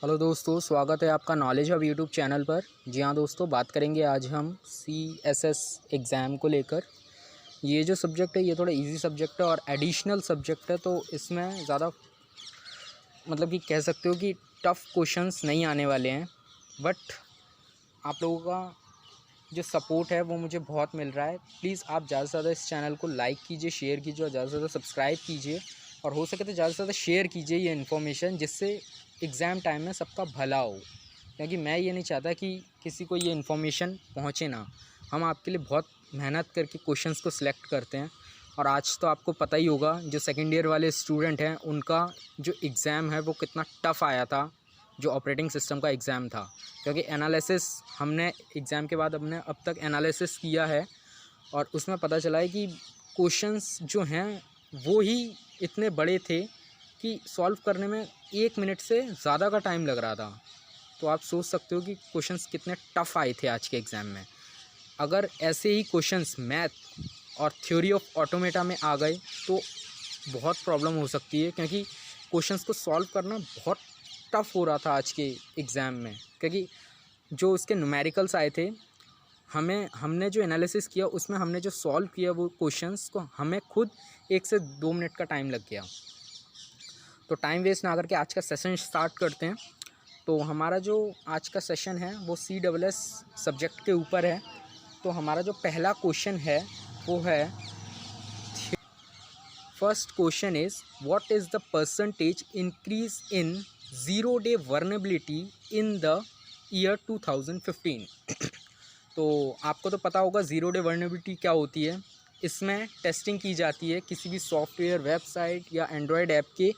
Hello दोस्तों, स्वागत है आपका नॉलेज हब यूट्यूब चैनल पर। जी हाँ दोस्तों, बात करेंगे आज हम CSS एग्ज़ाम को लेकर। ये जो सब्जेक्ट है ये थोड़ा इजी सब्जेक्ट है और एडिशनल सब्जेक्ट है, तो इसमें ज़्यादा मतलब कि कह सकते हो कि टफ़ क्वेश्चंस नहीं आने वाले हैं। बट आप लोगों का जो सपोर्ट है वो मुझे बहुत मिल रहा है। प्लीज़ आप ज़्यादा से ज़्यादा इस चैनल को लाइक कीजिए, शेयर कीजिए और ज़्यादा से ज़्यादा सब्सक्राइब कीजिए, और हो सके तो ज़्यादा से ज़्यादा शेयर कीजिए ये इन्फॉर्मेशन, जिससे एग्ज़ाम टाइम में सबका भला हो। क्योंकि मैं ये नहीं चाहता कि किसी को ये इन्फॉर्मेशन पहुँचे ना। हम आपके लिए बहुत मेहनत करके क्वेश्चंस को सिलेक्ट करते हैं। और आज तो आपको पता ही होगा, जो सेकेंड ईयर वाले स्टूडेंट हैं उनका जो एग्ज़ाम है वो कितना टफ़ आया था, जो ऑपरेटिंग सिस्टम का एग्ज़ाम था। क्योंकि एनालिसिस हमने एग्ज़ाम के बाद हमने अब तक एनालिसिस किया है और उसमें पता चला है कि क्वेश्चंस जो हैं वो ही इतने बड़े थे कि सॉल्व करने में 1 मिनट से ज़्यादा का टाइम लग रहा था। तो आप सोच सकते हो कि क्वेश्चंस कितने टफ़ आए थे आज के एग्ज़ाम में। अगर ऐसे ही क्वेश्चंस मैथ और थ्योरी ऑफ ऑटोमेटा में आ गए तो बहुत प्रॉब्लम हो सकती है, क्योंकि क्वेश्चंस को सॉल्व करना बहुत टफ़ हो रहा था आज के एग्ज़ाम में। क्योंकि जो उसके न्यूमेरिकल्स आए थे, हमने जो एनालिसिस किया उसमें हमने जो सॉल्व किया वो क्वेश्चंस को, हमें खुद 1 से 2 मिनट का टाइम लग गया। तो टाइम वेस्ट ना करके आज का सेशन स्टार्ट करते हैं। तो हमारा जो आज का सेशन है वो CSS सब्जेक्ट के ऊपर है। तो हमारा जो पहला क्वेश्चन है वो है, first question is what is the percentage increase in 0-day vulnerability in the year 2015। तो आपको तो पता होगा 0-day वर्नेबिलिटी क्या होती है। इसमें टेस्टिंग की जाती है किसी भी सॉफ्टवेयर, वेबसाइट या एंड्रॉयड ऐप के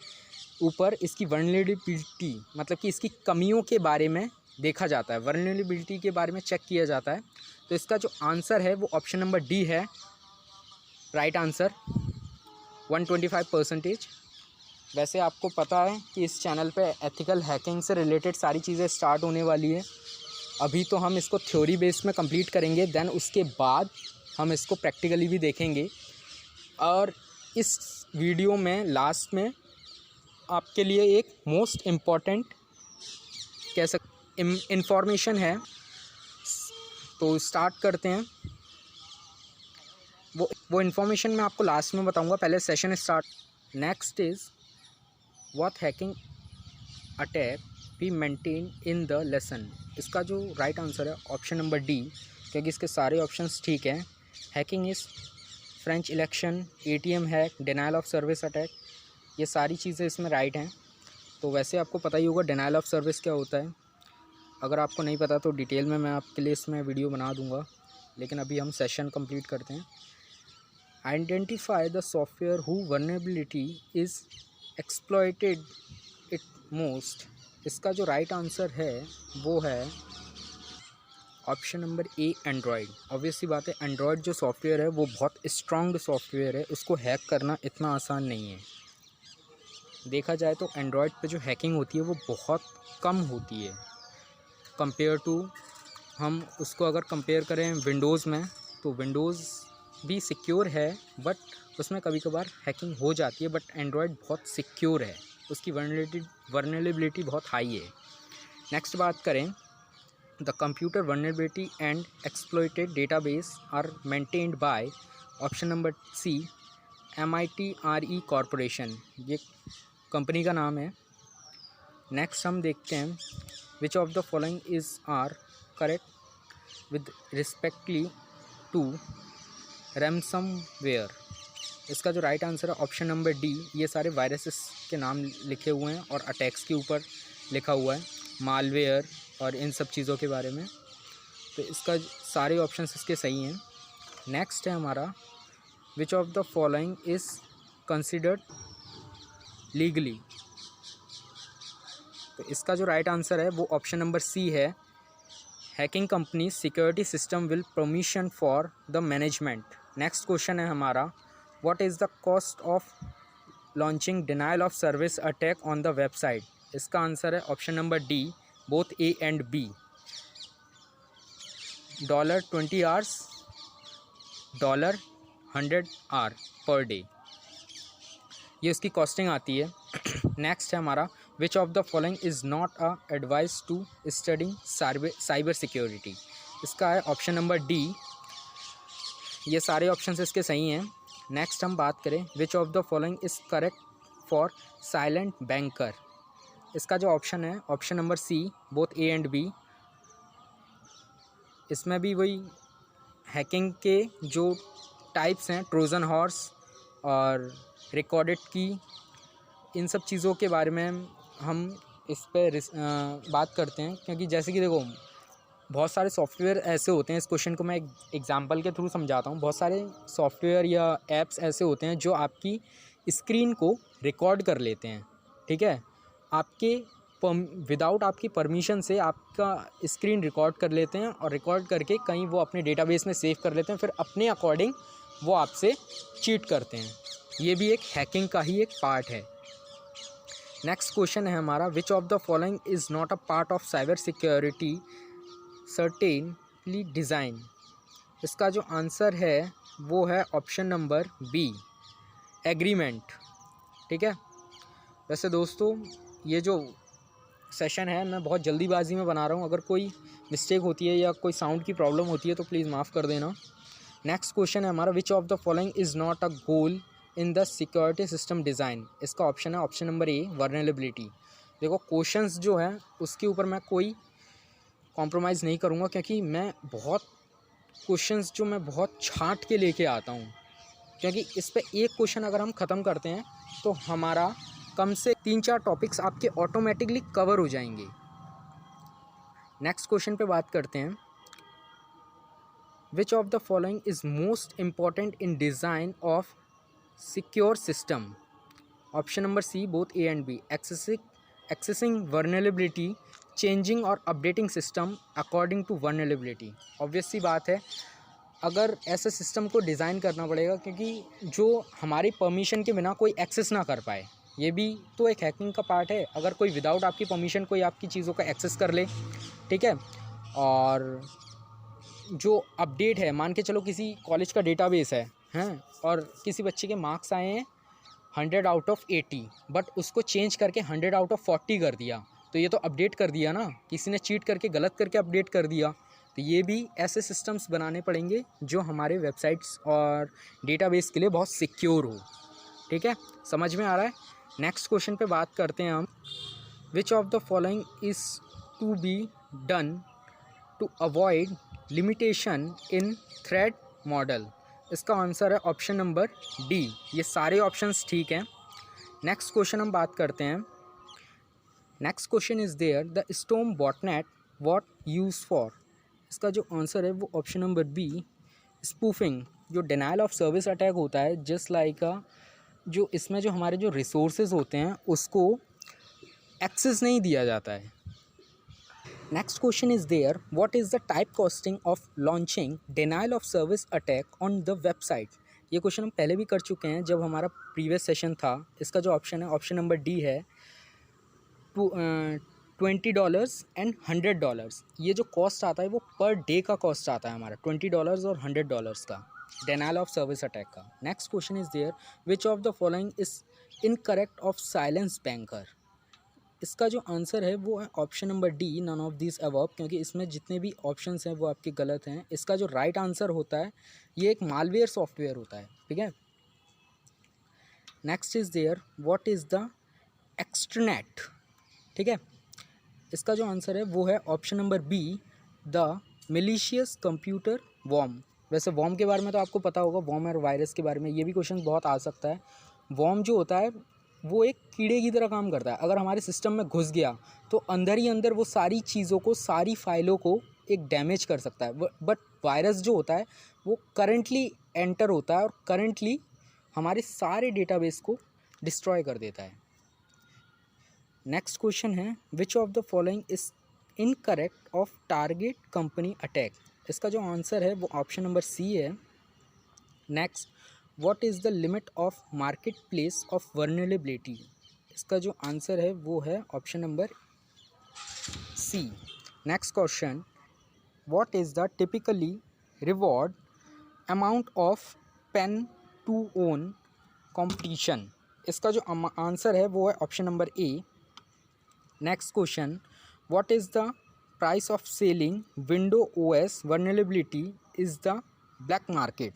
ऊपर इसकी वर्नेबिलिटी, मतलब कि इसकी कमियों के बारे में देखा जाता है, वर्नेबिलिटी के बारे में चेक किया जाता है। तो इसका जो आंसर है वो ऑप्शन नंबर डी है, राइट आंसर 125%। वैसे आपको पता है कि इस चैनल पे एथिकल हैकिंग से रिलेटेड सारी चीज़ें स्टार्ट होने वाली है। अभी तो हम इसको थ्योरी बेस में कंप्लीट करेंगे, देन उसके बाद हम इसको प्रैक्टिकली भी देखेंगे। और इस वीडियो में लास्ट में आपके लिए एक मोस्ट इम्पॉर्टेंट कह सकते इंफॉर्मेशन है। तो स्टार्ट करते हैं। वो इन्फॉर्मेशन मैं आपको लास्ट में बताऊंगा, पहले session start. Next is what hacking attack we maintain in the lesson. इसका जो राइट आंसर है ऑप्शन नंबर डी, क्योंकि इसके सारे ऑप्शंस ठीक हैं। Hacking is French election, ATM hack, denial of service attack, ये सारी चीज़ें इसमें राइट हैं। तो वैसे आपको पता ही होगा डिनाइल ऑफ सर्विस क्या होता है। अगर आपको नहीं पता तो डिटेल में मैं आपके लिए इसमें वीडियो बना दूंगा, लेकिन अभी हम सेशन कंप्लीट करते हैं। Identify the software who vulnerability is exploited it most. इसका जो राइट आंसर है वो है option number A, android. Obvious सी बात है, एंड्रॉयड जो सॉफ्टवेयर है वो बहुत स्ट्रॉन्ग सॉफ्टवेयर है, उसको हैक करना इतना आसान नहीं है। देखा जाए तो एंड्रॉयड पे जो हैकिंग होती है वो बहुत कम होती है कंपेयर टू, हम उसको अगर कंपेयर करें विंडोज़ में, तो विंडोज़ भी सिक्योर है बट उसमें कभी कभार हैकिंग हो जाती है। बट एंड्रॉयड बहुत सिक्योर है, उसकी वर्नेबिलिटी बहुत हाई है। नेक्स्ट बात करें, the computer vulnerability and exploited database are maintained by option number C, MITRE corporation, ये कंपनी का नाम है। नेक्स्ट हम देखते हैं, which of the following is are correct with respectly to ransomware. इसका जो राइट आंसर है ऑप्शन नंबर डी, ये सारे वायरसेस के नाम लिखे हुए हैं और अटैक्स के ऊपर लिखा हुआ है, मालवेयर और इन सब चीज़ों के बारे में। तो इसका सारे ऑप्शंस इसके सही हैं। नेक्स्ट है हमारा, which of the following is considered legally. तो इसका जो राइट आंसर है वो ऑप्शन नंबर सी है, hacking company security system will permission for the management. Next question है हमारा, what is the cost of launching denial of service attack on the website. इसका answer है option number D, both A and B, $20 hours, $100 per day, ये उसकी costing आती है। Next है हमारा, which of the following is not a advice to study cyber security. इसका है ऑप्शन नंबर डी। ये सारे ऑप्शंस इसके सही हैं। नेक्स्ट हम बात करें, which of the following is correct for silent banker. इसका जो ऑप्शन है option number C, both A and B. इसमें भी वही हैकिंग के जो टाइप्स हैं, ट्रोजन हॉर्स और रिकॉर्डेड की, इन सब चीज़ों के बारे में हम इस पर बात करते हैं। क्योंकि जैसे कि देखो, बहुत सारे सॉफ्टवेयर ऐसे होते हैं, इस क्वेश्चन को मैं एक एग्जांपल के थ्रू समझाता हूँ। बहुत सारे सॉफ्टवेयर या ऐप्स ऐसे होते हैं जो आपकी स्क्रीन को रिकॉर्ड कर लेते हैं, ठीक है। आपके विदाउट आपकी परमिशन से आपका स्क्रीन रिकॉर्ड कर लेते हैं और रिकॉर्ड करके कहीं वो अपने डेटाबेस में सेव कर लेते हैं, फिर अपने अकॉर्डिंग वो आपसे चीट करते हैं। ये भी एक हैकिंग का ही एक पार्ट है। नेक्स्ट क्वेश्चन है हमारा, which of the following is not a part of cyber security certainly design. इसका जो आंसर है वो है ऑप्शन नंबर बी, एग्रीमेंट, ठीक है। वैसे दोस्तों, ये जो सेशन है मैं बहुत जल्दीबाजी में बना रहा हूँ, अगर कोई मिस्टेक होती है या कोई साउंड की प्रॉब्लम होती है तो प्लीज़ माफ़ कर देना। नेक्स्ट क्वेश्चन है हमारा, which of the following is not a goal in the security system design. इसका ऑप्शन है ऑप्शन नंबर ए, वर्नेबिलिटी। देखो, क्वेश्चंस जो हैं उसके ऊपर मैं कोई कॉम्प्रोमाइज़ नहीं करूँगा, क्योंकि मैं बहुत क्वेश्चंस जो मैं बहुत छांट के लेके आता हूँ। क्योंकि इस पे एक क्वेश्चन अगर हम ख़त्म करते हैं तो हमारा कम से 3-4 टॉपिक्स आपके ऑटोमेटिकली कवर हो जाएंगे। नेक्स्ट क्वेश्चन पे बात करते हैं, which of the following is most important in design of secure system. Option number C, both A and B, accessing vulnerability, changing और updating system according to vulnerability. Obvious सी बात है, अगर ऐसे सिस्टम को डिज़ाइन करना पड़ेगा क्योंकि जो हमारी परमिशन के बिना कोई एक्सेस ना कर पाए, ये भी तो एक हैकिंग का पार्ट है। अगर कोई विदाउट आपकी परमिशन कोई आपकी चीज़ों का एक्सेस कर ले, ठीक है। और जो अपडेट है, मान के चलो किसी कॉलेज का डेटाबेस है, हैं, और किसी बच्चे के मार्क्स आए हैं 100 आउट ऑफ 80, बट उसको चेंज करके 100 आउट ऑफ 40 कर दिया, तो ये तो अपडेट कर दिया ना, किसी ने चीट करके गलत करके अपडेट कर दिया। तो ये भी ऐसे सिस्टम्स बनाने पड़ेंगे जो हमारे वेबसाइट्स और डेटाबेस के लिए बहुत सिक्योर हो, ठीक है। समझ में आ रहा है। नेक्स्ट क्वेश्चन पे बात करते हैं हम, which of the following is to be done to avoid limitation in thread model. इसका आंसर है ऑप्शन नंबर डी। ये सारे ऑप्शंस ठीक हैं। नेक्स्ट क्वेश्चन हम बात करते हैं। Next question is there, the storm botnet what use for. इसका जो आंसर है वो ऑप्शन नंबर बी, स्पूफिंग। जो डिनाइल ऑफ सर्विस अटैक होता है, जस्ट लाइक जो इसमें जो हमारे जो रिसोर्सेज होते हैं उसको एक्सेस नहीं दिया जाता है। Next question is there, what is the type costing of launching denial of service attack on the website. ये क्वेश्चन हम पहले भी कर चुके हैं जब हमारा प्रीवियस सेशन था। इसका जो ऑप्शन है ऑप्शन नंबर डी है, $20 एंड $100। ये जो कॉस्ट आता है वो पर डे का कॉस्ट आता है हमारा, $20 और $100 का, डिनाइल ऑफ सर्विस अटैक का। Next question is there, which of the following is incorrect of silence banker. इसका जो आंसर है वो है option number D, none of this above, क्योंकि इसमें जितने भी ऑप्शंस हैं वो आपके गलत हैं। इसका जो राइट आंसर होता है ये एक मालवेयर सॉफ्टवेयर होता है, ठीक है। Next is there, what is the extranet, ठीक है। इसका जो आंसर है वो है option number B, the malicious computer worm. वैसे वॉर्म के बारे में तो आपको पता होगा, वॉर्म और वायरस के बारे में ये भी क्वेश्चन बहुत आ सकता है। वॉर्म जो होता है वो एक कीड़े की तरह काम करता है। अगर हमारे सिस्टम में घुस गया तो अंदर ही अंदर वो सारी चीज़ों को, सारी फाइलों को एक डैमेज कर सकता है। बट वायरस जो होता है वो करंटली एंटर होता है और करंटली हमारे सारे डेटाबेस को डिस्ट्रॉय कर देता है। नेक्स्ट क्वेश्चन है, which of the following is incorrect of target company attack. इसका जो आंसर है वो ऑप्शन नंबर सी है। Next, what is the limit of market place of vulnerability. इसका जो आंसर है वो है option number C. Next question, what is the typically reward amount of pen to own competition. इसका जो आंसर है वो है option number A, next question, what is the price of selling window OS vulnerability is the black market.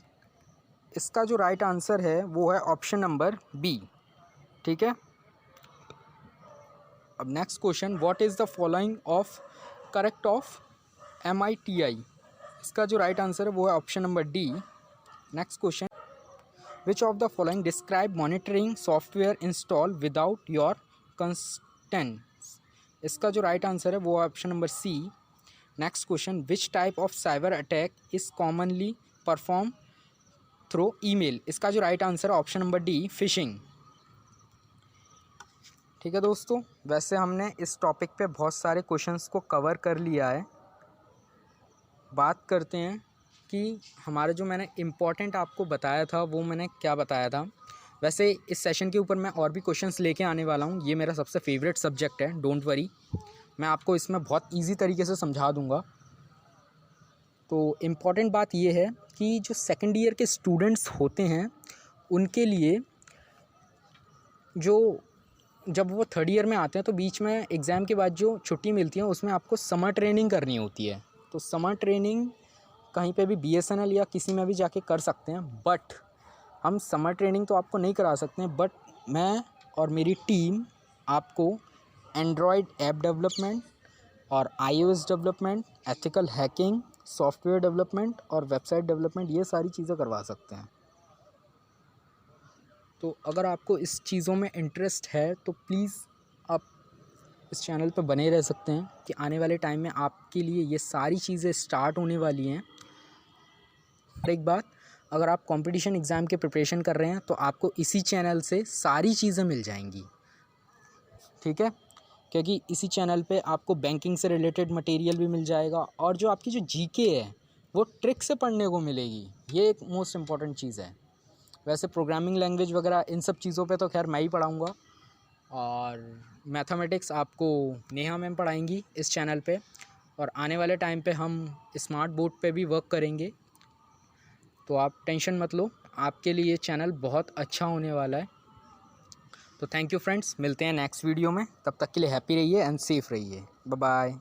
इसका जो right answer है वो है ऑप्शन नंबर बी। ठीक है। अब next question, what is the following of correct of MITI। इसका जो राइट आंसर है वो है option number D. Next question, which of the following describe monitoring software install without your consent. इसका जो राइट आंसर है वो है option number C. Next question, which type of cyber attack is commonly perform through email. इसका जो right answer है option number D, phishing. ठीक है दोस्तों, वैसे हमने इस टॉपिक पे बहुत सारे क्वेश्चंस को कवर कर लिया है। बात करते हैं कि हमारा जो मैंने इम्पॉर्टेंट आपको बताया था वो मैंने क्या बताया था। वैसे इस सेशन के ऊपर मैं और भी क्वेश्चंस लेके आने वाला हूँ। ये मेरा सबसे फेवरेट सब्जेक्ट है, डोंट वरी, मैं आपको इसमें बहुत इजी तरीके से समझा दूँगा। तो इम्पॉर्टेंट बात ये है कि जो सेकेंड ईयर के स्टूडेंट्स होते हैं उनके लिए जब वो थर्ड ईयर में आते हैं तो बीच में एग्ज़ाम के बाद जो छुट्टी मिलती है उसमें आपको समर ट्रेनिंग करनी होती है। तो समर ट्रेनिंग कहीं पे भी BSNL या किसी में भी जाके कर सकते हैं, बट हम समर ट्रेनिंग तो आपको नहीं करा सकते हैं, बट मैं और मेरी टीम आपको एंड्रॉयड ऐप डेवलपमेंट और iOS development, ethical hacking, software development और वेबसाइट डेवलपमेंट, ये सारी चीज़ें करवा सकते हैं। तो अगर आपको इस चीज़ों में इंटरेस्ट है तो प्लीज़ आप इस चैनल पर बने रह सकते हैं कि आने वाले टाइम में आपके लिए ये सारी चीज़ें स्टार्ट होने वाली हैं। और एक बात, अगर आप कंपटीशन एग्ज़ाम के प्रिपरेशन कर रहे हैं तो आपको इसी चैनल से सारी चीज़ें मिल जाएंगी। ठीक है, क्योंकि इसी चैनल पे आपको बैंकिंग से रिलेटेड मटेरियल भी मिल जाएगा और जो आपकी जो GK है वो ट्रिक से पढ़ने को मिलेगी। ये एक मोस्ट इम्पॉर्टेंट चीज़ है। वैसे प्रोग्रामिंग लैंग्वेज वगैरह इन सब चीज़ों पे तो खैर मैं ही पढ़ाऊँगा, और मैथमेटिक्स आपको नेहा मैम पढ़ाएंगी इस चैनल पे, और आने वाले टाइम पे हम स्मार्ट बोर्ड पे भी वर्क करेंगे। तो आप टेंशन मत लो, आपके लिए ये चैनल बहुत अच्छा होने वाला है। तो थैंक यू फ्रेंड्स, मिलते हैं नेक्स्ट वीडियो में, तब तक के लिए हैप्पी रहिए एंड सेफ रहिए। Bye bye.